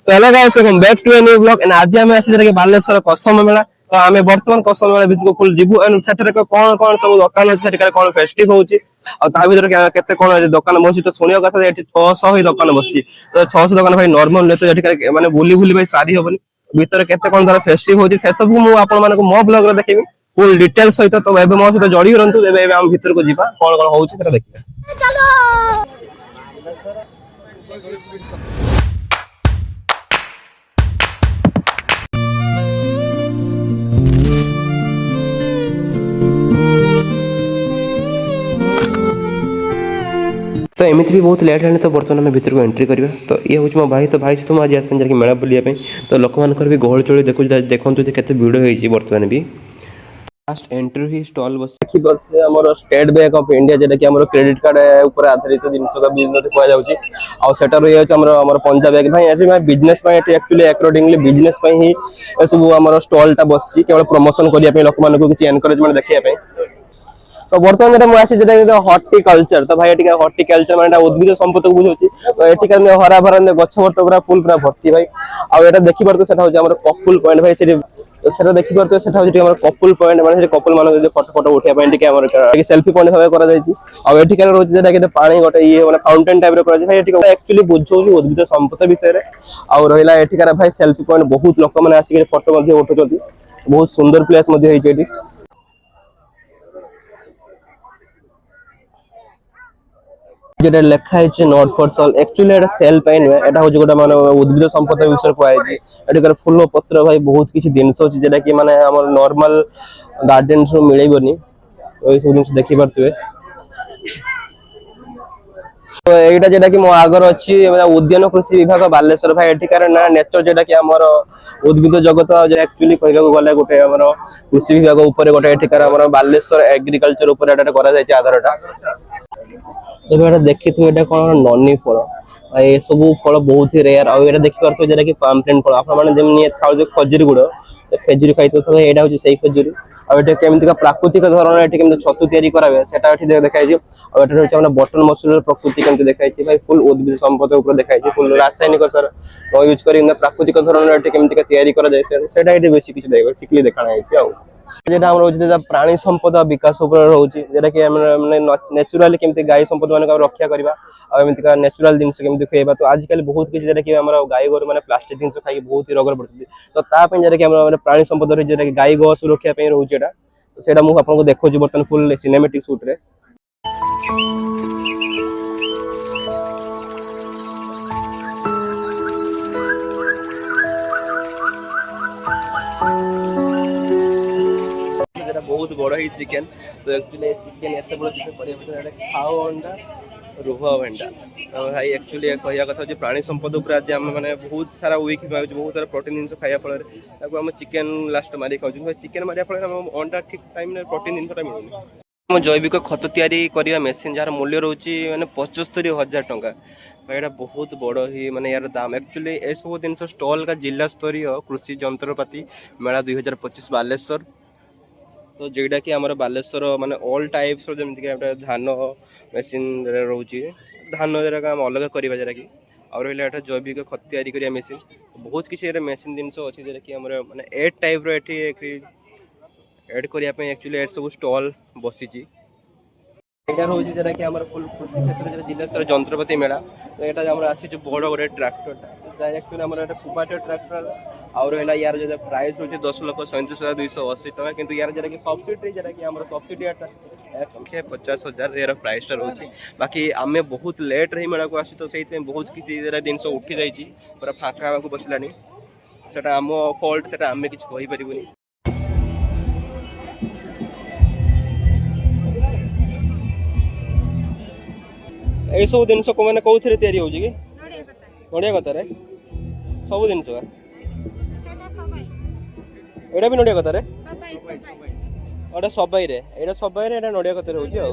तो hello guys welcome back to a new blog and आज हम आसी जे बालेश्वर कसम मेला तो आमे वर्तमान कसम मेला भितर को फुल जिबु एंड सेटर को कोन कोन सब दुकान अछि सेटर कोन फेस्टिव होउची और ता भीतर केते कोन दुकान बसी तो सुनियो कथा एठी 600 ही दुकान बसी तो 600 दुकान भाई नॉर्मल ले तो एठी माने बुली बुली भाई सारी होबनी भीतर केते कोन धर फेस्टिव होउची से सब मु आपन माने को मो ब्लॉग रे देखिबी फुल डिटेल सहित तो एबे मो सहित जड़ी रहंतु एबे हम भीतर को जीवा कोन कोन होउची सेटा देखिबा चलो। तो एमती भी बहुत लेट है तो बर्तमान आम भर को एंट्री करवा तो ये हूँ मो भाई तो भाई सहित मुझे आज जाकि मेला बुलाया तो लोक मान भी गहल चली देखो देखो केते भिड़ होती बर्तमान भी फास्ट एंट्री ही स्टॉल बस देखिए स्टेट बैंक ऑफ इंडिया जेटा कि हमर क्रेडिट कार्ड ऊपर आधारित जिनस का बिजनेस कह जाउची आ सेटा रही अछि हमर पंजाब बैंक भाई एठी मैं बिजनेस पय एठी एक्चुअली अकॉर्डिंगली बिजनेस पय ही ए सब हमर स्टॉल टा बसची केवल प्रमोशन करिया पे लोक मान को किछि एनकरेजमेंट देखिया पे तो बर्तमान जेटा मुझे जेटा हॉर्टिकल्चर तो भाई एटिका हॉर्टिकल्चर माने उद्भिद संपद को बुझौची तो एटिका हरा भरा गछ वर्त पूरा फुल पूरा भर्ती भाई आ एटा देखि परतो सेटा होची हमर कपुल पॉइंट भाई सेठी तो सेटा देखि परतो सेटा होची हमर कपुल पॉइंट माने से कपुल मान जे फोटो उठिया पे एटिका हमर सेल्फी पॉइंट भाबे करा जायची आ एटिका रोची जेटा के पानी गोटे ये माने फाउंटेन टाइप रे करा जाय एटिका एक्चुअली बुझौची उद्भिद संपद विषय रे आ रहिला एटिका भाई सेल्फी पॉइंट बहुत लोक माने आसी फोटो मध्ये उठुचोती बहुत सुंदर प्लेस मध्ये हेची एटी जेटा लेखा है not for sale actually Etah cell पे नुए एटा हो गोटा माने उद्भिद संपद विषय कहै एटा फूल पत्र भाई बहुत किछि दिनस अछि जेटा कि माने हमर नॉर्मल गार्डन से मिलेबनी तो ए सब दिन देखि परतुए तो एटा जेटा कि मो आगर अछि उद्यान कृषि विभाग बालेश्वर भाई एठिकार ना नेचर जेटा कि हमर उद्भिद जगत जे एक्चुअली कहलो गले गोटे हमर कृषि विभाग ऊपर गोटे एठिकार हमर बालेश्वर एग्रीकल्चर ऊपर एटा करा जाय छै आधारटा तो देखी ये कौन ननी फल ये सब फल बहुत ही रेयर आगे देखी पार्थ जेटा कि पामफ्रेंट फल आपने खाऊ खजुरी गुड़ खेजुरी खाई यहाँ हूँ से खजुरी आमती प्राकृतिक धरण छतु या देखा बटन मसरूम प्रकृति केमती देखा भाई फुल उद्भिद संपद देखा फुल रासायनिक सार यूज कर प्राकृतिक धरण केमती बेसी किसी देखा जेटा हम रोज प्राणी संपद विकास ऊपर रोची जेटा कि माने नेचुरली केमती गाय संपद माने रक्षा करबा आ एमती नेचुरल जिंस केमती खेबा तो आजकल बहुत किछि जेटा कि हमर गाय गोर माने प्लास्टिक जिंस खाई बहुत ही रोग पड़ती तो ता पे जेटा कि हमर प्राणी संपद रे जेटा कि गाय गो सुरक्षा पे रोची एटा सेटा मु आपन को देखो बर्तन फुल सिनेमैटिक शूट रे बहुत बड़ ही चिकन तो एक्चुअली चिकन ऐसे बड़ चिकन पर खाओ अंडा रुह भेंडा तो भाई एक्चुअली कहया कथा जे प्राणी संपद ऊपर आज हम माने बहुत सारा वीक बहुत सारा प्रोटीन जिंस खाया फल ताको हम चिकन लास्ट मारी खाउ भाई चिकन मारिया फल हम अंडा ठीक टाइम रे प्रोटीन जिंसटा मिलुनी हम जैविक खत तैयारी करिया मेसिन जार मूल्य रहउची माने 75000 टंका भाई एटा बहुत बड़ ही माने यार दाम एक्चुअली ए सब जिंस स्टॉल का जिला स्तरीय कृषि जंत्रपाती मेला 2025 बालेश्वर तो जेटा कि हमर बालेश्वर माने ऑल टाइप्स जेमति कि धान मेसिन रोची धान जरा हम अलग करबा जरा कि और एटा जैविक खत तैयारी करिया मेसिन बहुत किसी रे मेसिन जिंस अछि जरा कि हमर माने एट टाइप रो एठी ऐड करिया पे एक्चुअली एट सब स्टॉल बसिची एटा होची जरा कि हमर फुल कृषि क्षेत्र जिला स्तर जंत्रपाती मेला तो एटा हमर आसी जो बड़ गोटे ट्रैक्टर डायरेक्ट हमर एटा फुबाटे ट्रैक्टर और एला यार जे प्राइस होची 10,37,280 टका किंतु यार जरा कि सब्सिडी जरा कि हमर सब्सिडी एटा 50,000 यार प्राइस टा होची बाकी आमे बहुत लेट रही मेला को आसी तो सेहि बहुत किछि जरा दिन से उठी जाईची पूरा फाका को बसलानी सेटा हमो फॉल्ट सेटा आमे किछ कहि परिबोनी ए सब दिन को मैंने कौ थे तैयारी हो नड़िया कतार सब दिन एटा भी नड़िया कतार सबै रे एटा सबै रे एटा नड़िया कतार होची आ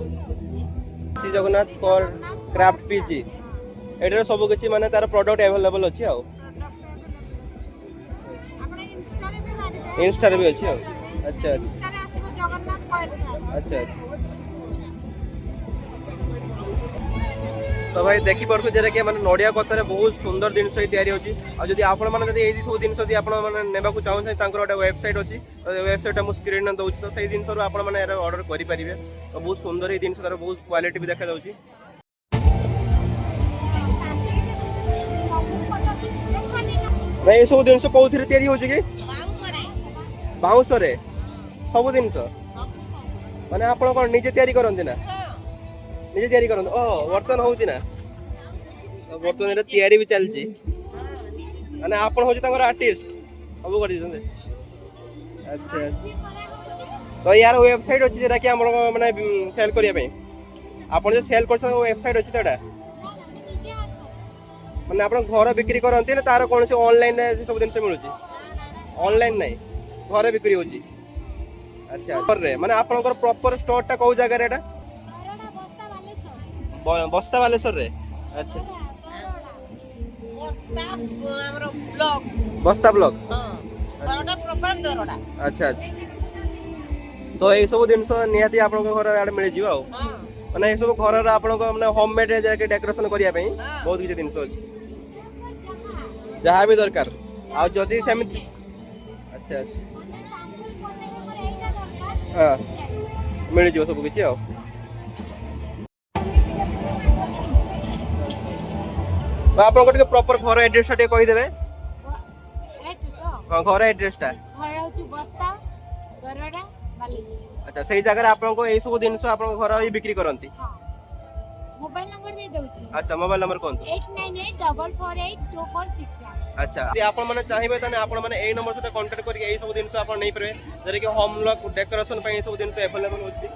श्री जगन्नाथ फॉर क्राफ्ट पीजी एटा सब किछि माने तार प्रोडक्ट अवेलेबल अछि आ इंस्टा रे भी अछि आ अच्छा अच्छा अच्छा तो भाई देखि परथु जेरा कि माने नडिया कतरे बहुत सुंदर जिनस ही तयारी होची आ जदी आपण माने जदी एई सब जिनस जदी आपण माने नेबा को चाहौ छै तांकर ओटा वेबसाइट अछि वेबसाइट मु स्क्रीन न दउछि तो सेही जिनस रो आपण माने ऑर्डर करि परिबे तो बहुत सुंदर ही जिनस तार बहुत क्वालिटी भी देखा जाउछि नै ए सब जिनस कोथिरे तयारी होछि कि बाउंस रे सब जिनस माने आपण कोन निजे तयारी करंती ना निजे तयारी करंत ओ वर्तन होउछि ना वर्तन रे तयारी भी चलछि माने आपण होछि तांगर आर्टिस्ट सब करि जंदे अच्छा तो यार वेबसाइट अछि जेरा कि हमर माने सेल करिया पे आपण जे सेल करछ वेबसाइट अछि तडा माने आपण घर बिक्री करंती ना तार कोन से ऑनलाइन सब दिन से मिलुछि ऑनलाइन नै घर बिक्री होछि अच्छा रे माने आपनकर प्रॉपर स्टोर टा को जगह रे एटा बस्ता बालेश्वर रे अच्छा बस्ता ब्लॉक हां दरोडा प्रॉपर दरोडा अच्छा अच्छा तो ए सब दिन निहाती आपन घर आड मिल जिवो हां माने ए सब घर रा आपन को माने होममेड रे जाके डेकोरेशन करिया पे बहुत किछ दिन अछि जहां भी दरकार आ जदी समिति अच्छा अच्छा हां मिल जिवो सब किछ आ तो आप लोग के प्रॉपर घर एड्रेस टा कहि देबे हां घर एड्रेस टा घर होची बस्ता गरडा बालेश्वर अच्छा सही जगह आप लोग को ए सब दिन से आप लोग घर ही बिक्री करंती हां मोबाइल नंबर दे दउची अच्छा मोबाइल नंबर कोन 8984482461 अच्छा यदि आप माने चाहिबे तने आप माने ए नंबर से कांटेक्ट करके ए सब दिन से आप नै परबे जरे कि होम लॉक डेकोरेशन पे ए सब दिन से अवेलेबल होची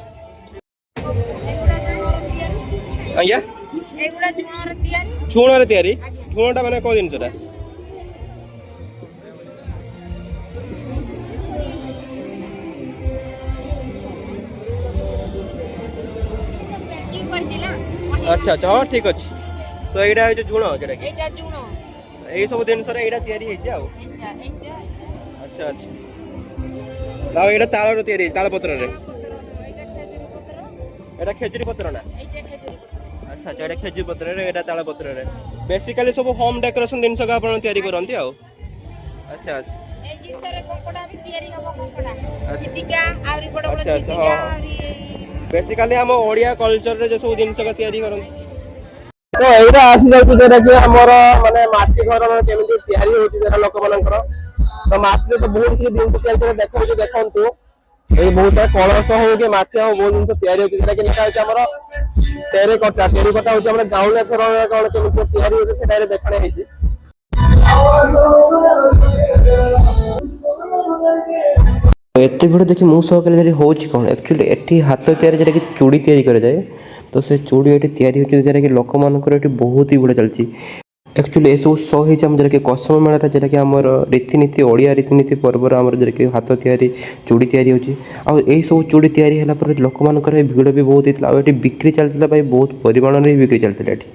आया एगुडा झुणर तयारी झुणटा माने को दिन सेटा अच्छा अच्छा हां ठीक अछि तो एडा है जो झुण जेडा कि एटा झुण ए सब दिन सरे एडा तयारी हे छै आ अच्छा अच्छा ना एडा ताळ रो तयारी ताळ पत्र रे एडा खेजूरी पत्र ना एटा खेजूरी अच्छा अच्छा एडा खेजूरी पत्र रे एडा ताळ पत्र रे बेसिकली सब होम डेकोरेशन दिन सका आपण तयारी करंती आ अच्छा अच्छा ए जिन सरे कोकड़ा भी तयारी हबो कोकड़ा चिटिका आउरी बड़ बड़ चिटिका आउरी बेसिकली हम ओडिया कल्चर रे जे सब दिन सका तयारी करंती तो एटा आसी जाउती जेरा कि हमर माने माटी घर केमिति तयारी होती जेरा लोक मानकर तो माटी तो बहुत ही दिन तयारी करे देखंतु ए बहुत सारा कलश हो के माटी हो बहुत दिन तयारी होती जेरा कि निका होती हमर टेरिकोटा होती हमर गाउले घर कोन केमिति तयारी होती सेटा रे देखणे हेची एते भिड देखि मु सह के जरी होच कोन एक्चुअली एठी हाथ तयारी जरा कि चूड़ी तयारी करे जाए तो से चूड़ी एठी तयारी होची जरा कि लोक मानकर एठी बहुत ही बड़ चलची एक्चुअली एसो सो हे हम जरा कि कसम मेला जरा कि हमर रीतिनीति ओडिया रीतिनीति पर्व हमर जरा कि हाथ तयारी चूड़ी तयारी होची आ ए सब चूड़ी तयारी हला पर लोक मानकर भिड भी बहुत हितला एठी बिक्री चलतला भाई बहुत परिमाण रे बिक्री चलतला एठी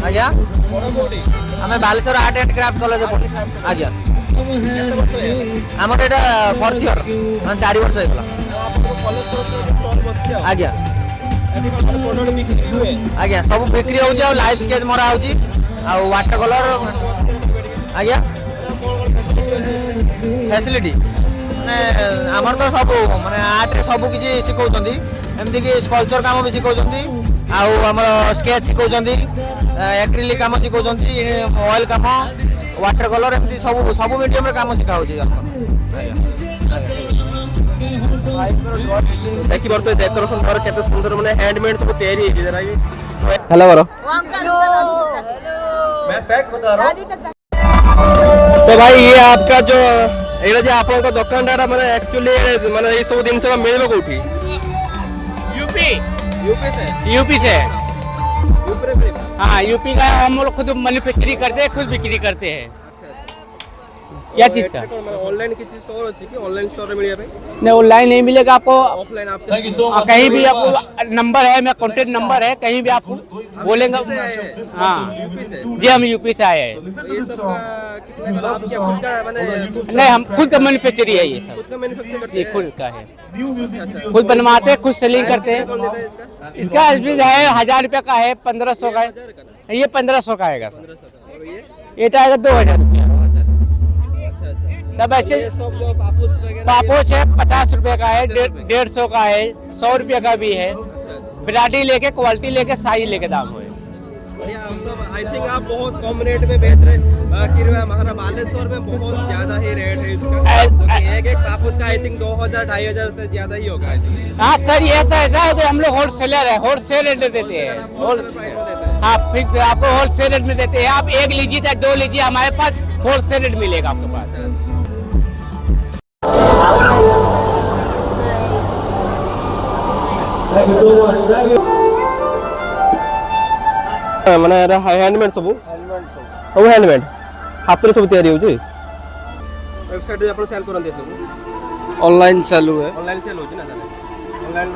आज्ञा आम Baleshwar art and craft college आज्ञा आम फोर्थ इयर 4 वर्ष आज्ञा आज्ञा सब बिक्री हो लाइव स्केच मरा हो वाटर कलर आज्ञा फैसिलिटी माने आमर तो सब माने आर्ट रे सब किछि सिखौछंती एमति कि स्कल्पचर काम भी सिखौछंती आउ हमर स्केच सिखौछंती एक्रिलिक काम सिखौछंती ऑयल काम वाटर कलर एमति सब सब मीडियम रे काम सिखा होछि देखि बरतो डेकोरेशन पर केते सुंदर माने हैंडमेड सब तैयारी है जरा ये हेलो बरो मैं फैक्ट बता रहा हूं तो भाई ये आपका जो एटा जे आपन दुकानटा माने एक्चुअली माने ए सब दिन सब मिलबो कोठी यूपी यूपी से हाँ यूपी का हम लोग खुद मैन्युफैक्चरिंग करते हैं, खुद बिक्री करते हैं। क्या चीज का? ऑनलाइन किसी स्टोर अछि कि ऑनलाइन स्टोर रे मिलिया भाई? नहीं ऑनलाइन नहीं मिलेगा आपको, ऑफलाइन आप कहीं भी आपको नंबर है, मेरा कॉन्टेक्ट नंबर है, कहीं भी आप बोलेंगे। हाँ जी हम यूपी से आए हैं। ये सब का कितने का आप क्या खुद का माने नहीं हम खुद का मैन्युफैक्चरिंग है, ये सब खुद का मैन्युफैक्चर करते ये हैं? खुद का है, खुद बनवाते हैं, खुद सेलिंग करते हैं। कौन देता है इसका? इसका एवरेज है 1000 रुपये का है, 1500 का है, ये 1500 का आएगा सर। और ये ये आएगा 2000 रुपया। अच्छा सब ऐसे ये सब जो पापोस वगैरह पापोच है 50 रुपए का है, 150 का है, 100 रुपये का भी है। वैरायटी लेके, क्वालिटी लेके, साइज लेके दाम है। बढ़िया आप सब आई थिंक आप बहुत कम रेट में बेच रहे कि हमारा बालेश्वर में बहुत ज्यादा ही रेट है इसका। एक एक पापोस का आई थिंक 2000-2500 से ज्यादा ही होगा। हाँ सर ये ऐसा है कि हम लोग होलसेलर है, होलसेल रेट में देते हैं। हाँ फिर आपको होलसेल रेट में देते हैं, आप एक लीजिए चाहे दो लीजिए, हमारे पास होलसेल रेट मिलेगा आपके पास। माने एरा हैंडमेड सब सब हैंडमेड हाथ रे सब तैयारी होची। वेबसाइट रे आपण सेल करन दे सब ऑनलाइन सेल हुए ऑनलाइन सेल होची ना ताले ऑनलाइन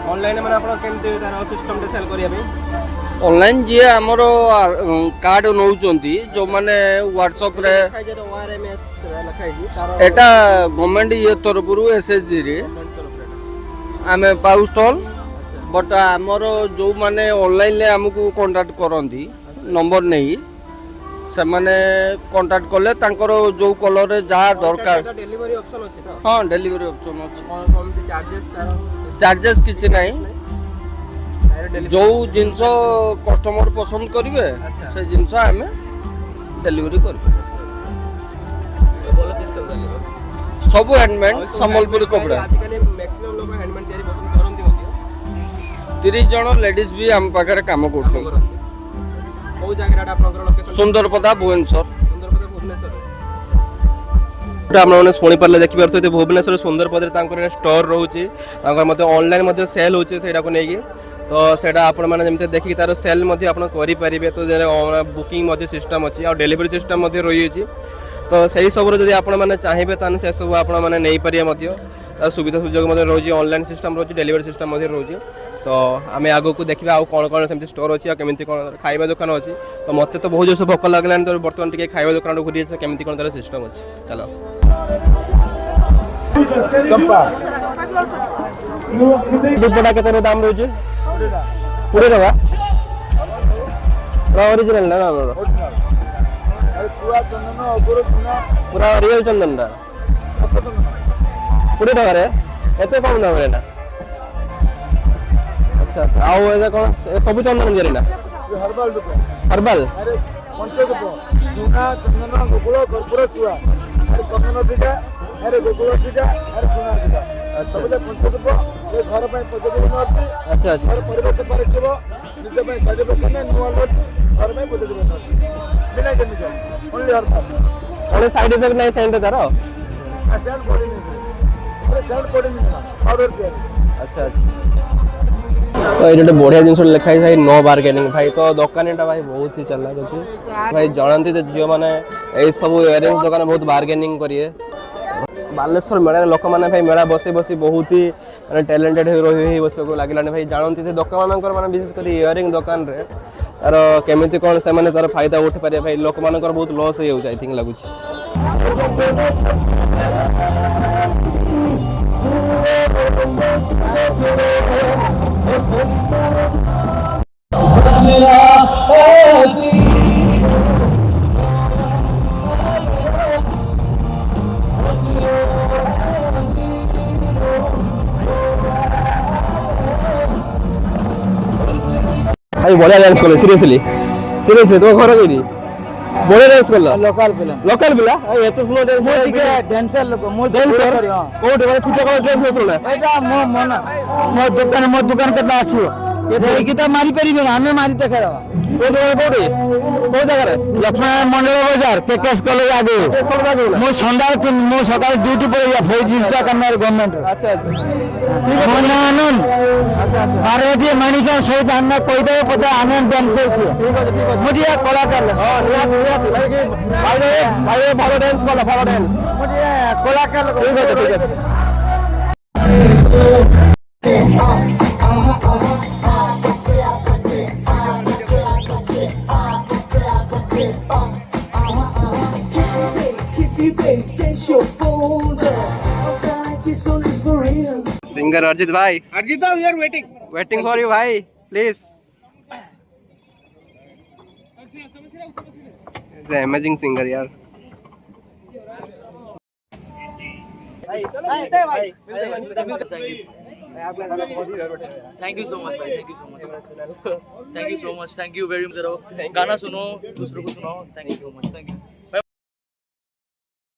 ऑनलाइन माने आपण केमते तार सिस्टम रे सेल करिया भाई ऑनलाइन जी हमरो कार्ड नौचंती जो माने व्हाट्सएप रे खाइ जे ओआरएमएस लखाइ जी तार एटा गवर्नमेंट ये तरफरु एसएसजी रे आमे पाउ स्टॉल बट हमरो जो माने ऑनलाइन ले हमकु कांटेक्ट करंती नंबर नहीं से माने कांटेक्ट करले तांकर जो कलर रे जा दरकार डिलीवरी ऑप्शन अछि तो हां डिलीवरी ऑप्शन अछि कौन चार्जेस चार्जेस किछ नहीं जो जिनस कस्टमर पसंद करिवे से जिनस हमें डिलीवरी करबे बोलो सिस्टम चले सब हैंडमेड संबलपुरी कपड़ा आजकल मैक्सिमम लोग हैंडमेड तैयारी पसंद करंती होती 30 जन लेडीज भी हम पाखरे काम करछन कोउ जगह आपनकर लोकेशन सुंदरपदा भुवनेश्वर सुंदरपदा भुवनेश्वर आपण शुणी पारे देखि पारे भुवनेश्वर सुंदरपदा तांकर स्टोर रहउची तांकर मते ऑनलाइन मते सेल होची सेटा को नेकी तो सेटा आपण माने जेमते देखि तार सेल मते आपण करि परिबे तो बुकिंग मते सिस्टम अछि और डिलीवरी सिस्टम मते रही अछि तो सही सब जदि आपण माने चाहिबे ताने से सब आपण माने नै परिया मते तार सुविधा सुयोग मते रहउची ऑनलाइन सिस्टम रहउची डिलीवरी सिस्टम मते रहउची तो आमे आगो को देखिबा आ कोन कोन सेमति स्टोर अछि आ केमिति कोन खाइबा दुकान अछि तो मते तो बहुत जोर से भोक लागलान तो वर्तमान टिके खाइबा दुकान घुरी से केमिति कोन तार सिस्टम अछि चलो दुपटा केते दाम रहउची 20 टका पूरा ओरिजिनल ना पूरा रियल चंदन दा 20 टका रे एते कम दाम रे ना अच्छा आउ एजा कोन सब चंदन जरी ना हर्बल दुकान हर्बल अरे पंचदीप चूना चंदन गोकुल कर्पूर चूड़ा अरे कमन दिगा अरे गोकुल दिगा अरे चूना दिगा अच्छा सब पंचदीप ये घर पे पद्धति बनवाती अच्छा अच्छा और परिवेश पर केबो निजे पे सर्टिफिकेशन ने नुवा लती घर में पद्धति बनवाती बिना केमिकल ओनली हर्बल ओने साइड इफेक्ट नहीं सेंटर तारो सेंड बॉडी नहीं अरे सेंड बॉडी नहीं पाउडर के अच्छा अच्छा तो ये बढ़िया जिन लिखाई भाई नो बार्गेनिंग भाई तो दुकानटा भाई बहुत ही चलाक अच्छे भाई जानती झील मैंने ये सब इयरिंग्स दुकान बहुत बार्गेनिंग करिए बालेश्वर मेला लोक मैंने भाई मेला बसी बसी बहुत ही मैंने टैलेंटेड रही बस लगे भाई जानती दुकान मान विशेषकर इयरिंग दुकान रे तार केमिति कौन से माने तार फायदा उठ पारे भाई लोक मानकर बहुत लॉस हो आई थिंक लगुच भाई बढ़िया डांस कले सीरियसली तो घर कइदी बढ़िया डांस कला लोकल पिला एते स्लो डांस ଟିକେ ଡ୍ୟାନ୍ସର ଲୋକ ମୁଁ डांसर कोठे माने छुटा कला डांस होतला ଏଇଟା ମୋ ମନ ମୋ ଦୋକାନ କେତେ ଆସିବ गीता मारी पारि आम मारी देखा कौटी कौ जगह लक्ष्मण मंडल बजार केकेएस कॉलेज आगे मु संडा मु सकाल ड्यूटी पड़े फौज इंस्टा करना गवर्नमेंट अच्छा अच्छा मो ना आनंद पार्वती माणिक सहित आम कहीदे पचा आनंद डांस मुझे कलाकार भाई भलो डांस कला भलो डांस मुझे कलाकार ठीक है ठीक है सिंगर अर्जित भाई Arijit we are waiting waiting for you भाई प्लीज इज अमेजिंग सिंगर यार थैंक यू सो मच भाई thank you so much thank you so much thank you very much गाना सुनो दूसरों को सुनाओ thank you so much thank you